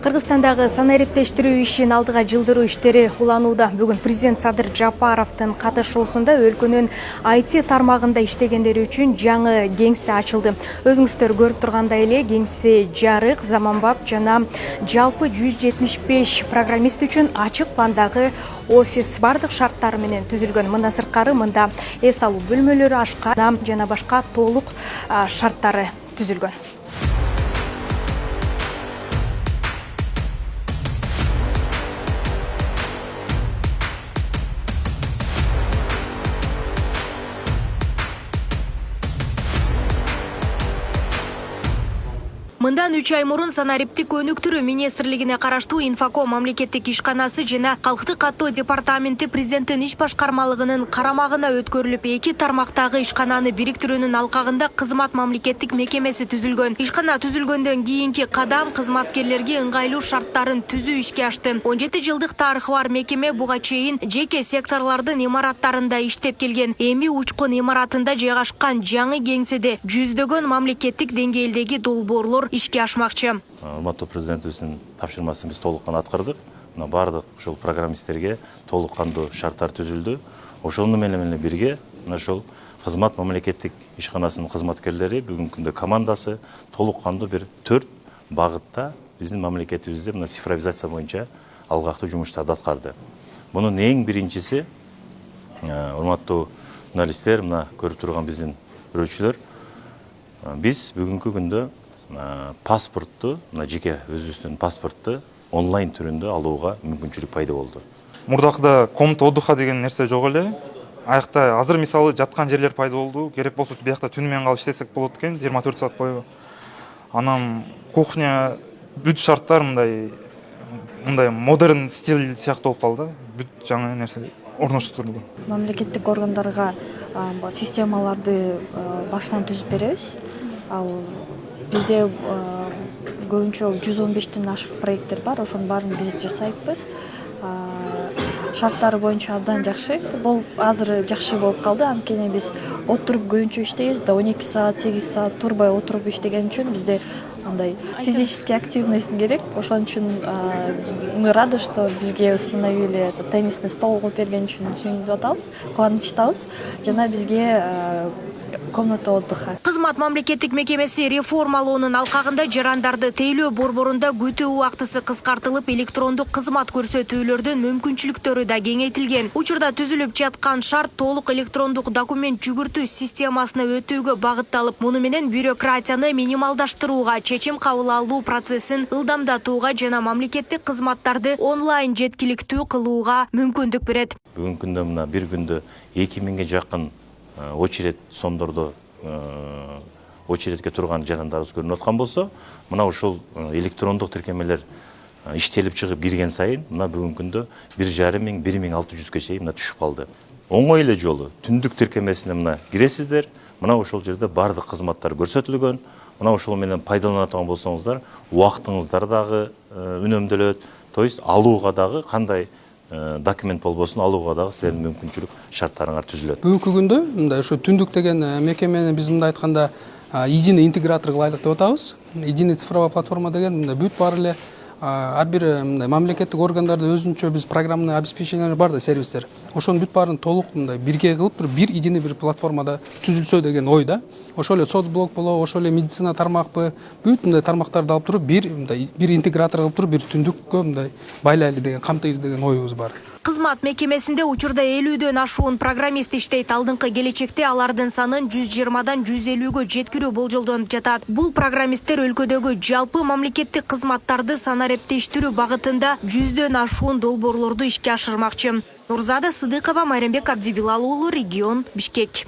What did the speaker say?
Кыргызстандагы санариптештирүү ишин алдыга жылдыруу иштери уланууда. Бүгүн президент Садыр Жапаровдун катышуусунда өлкөнүн IT тармагында иштегендери үчүн жаңы кеңсе ачылды. Өзүңүздөр көрүп тургандай эле кеңсе жарык, заманбап жана жалпы 175 программист үчүн ачык пландагы офис бардык шарттары менен түзүлгөн. Мындан сырткары мында эс алуу бөлмөлөрү, ашкана жана башка толук шарттары түзүлгөн. Мындан 3 ай мурун санариптик өнүктүрүү министрлигине караштуу Инфоком мамлекеттик ишканасы жана Калктык каттоо департаменти президенттин иш башкармалыгынын карамагына өткөрүлүп, 2 тармактагы ишкананы бириктирүүнүн алкагында кызмат мамлекеттик мекемеси түзүлгөн. Ишкана түзүлгөндөн кийинки кадам кызматкерлерге ыңгайлуу шарттарын түзүү ишке ашты. 17 жылдык тарыхы бар мекеме буга чейин жеке секторлордун имараттарында иштеп келген. Эми учкун имаратында жайгашкан жаңы кеңседе жүздөгөн мамлекеттик деңгээлдеги долбоорлор ишке ашмакчы. Урматтуу президентибиздин тапшырмасын биз толук аткардык. Мына бардык ушул программисттерге толук кандуу шарттар түзүлдү. Ошону менен бирге мына ушул кызмат мамлекеттик ишканасынын кызматкерлери бүгүнкү күндө командасы толук кандуу бир 4 багытта биздин мамлекетибизде мына цифровизация боюнча алгактуу жумуштарды аткарды. Мунун эң биринчиси, урматтуу журналисттер, мына көрүп турган биздин көрүүчүлөр, биз бүгүнкү күндө паспортту, жеке өзүбүздүн паспортту онлайн түрүндө алууга мүмкүнчүлүк пайда болду. Мурдакта комната отдыха деген нерсе жок эле. Аякта азыр мисалы жаткан жерлер пайда болду. Керек болсо биякта түнү менен калып иштесек болот экен 24 саат бою. Анан кухня бүт шарттар мындай модерн стиль сыяктуу болуп калды. Бүт жаңы нерсе орноштурулду. Мамлекеттик органдарга системаларды баштан түзүп беребиз. Ал бизде көбүнчө 115тен ашык проекттер бар, ошонун баарын биз жасайбыз. Шарттары боюнча абдан жакшы. Бул азыр жакшы болуп калды. Анткени биз отуруп көбүнчө иштейбиз да, 12 саат, 8 саат турбай отуруп иштеген үчүн бизде андай физический активность керек. Ошон үчүн мы рады, что бизге установили теннисный стол коюп берген үчүн сүйүнүп атабыз, кубанычтабыз. Жана бизге комната отдыха. Кызмат мамлекеттик мекемеси реформалоонун алкагында жарандарды тейлөө борборунда күтүү убактысы кыскартылып, электрондук кызмат көрсөтүүлөрдүн мүмкүнчүлүктөрү да кеңейтилген. Учурда түзүлүп жаткан шарт толук электрондук документ жүгүртүү системасына өтүүгө багытталып, муну менен бюрократияны минималдаштырууга, чечим кабыл алуу процессин ылдамдатууга жана мамлекеттик кызматтарды онлайн жеткиликтүү кылууга мүмкүндүк берет. Бүгүнкү күндө мына бир күндө 2000ге жакын очеред сондордо очередке турган жарандарыбыз көрүнүп аткан болсо, мына ушул электрондук тиркемелер иштелип чыгып кирген сайын мына бүгүнкү күндө 1500-1600ге чейин түшүп калды. Оңой эле жолу түндүк тиркемесине мына киресиздер. Мына ушул жерде бардык кызматтар көрсөтүлгөн. Мына ушул менен пайдалана турган болсоңуздар, убактыңыздар дагы үнөмдөлөт. То есть алууга дагы кандай документ болбосун алууга дагы силердин мүмкүнчүлүк шарттарыңар түзүлөт. Бүгүнкү күндө мындай ушу түндүк деген мекемени биз мындай айтканда единый интегратор кылайлык деп атабыз. Единый цифровая платформа деген мындай бүт бар эле ар бир мындай мамлекеттик органдарда өзүнчө биз программный обеспечениялар бар да, сервистер. Ошонун бүт баарын толук мындай бирге кылып бир единый бир платформада түзүлсө деген ой да. Ошол эле соцблок болобу, ошол эле медицина тармакпы, бүт мындай тармактарды алып туруп бир интегратор кылып туруп бир түндүккө мындай байлайлы деген, камтыйбыз деген оюбуз бар. Кызмат мекемесинде учурда 50дөн ашуун программист иштейт. Алдыңкы келечекте алардын санын 120дан 150гө жеткирүү болжолдонуп жатат. Бул программисттер өлкөдөгү жалпы мамлекеттик кызматтарды санариптештирүү багытында 100дөн ашуун долбоорлорду ишке ашырмакчы. Нурзада Сыдыкова, Майрамбек Абдибилал уулу, Регион, Бишкек.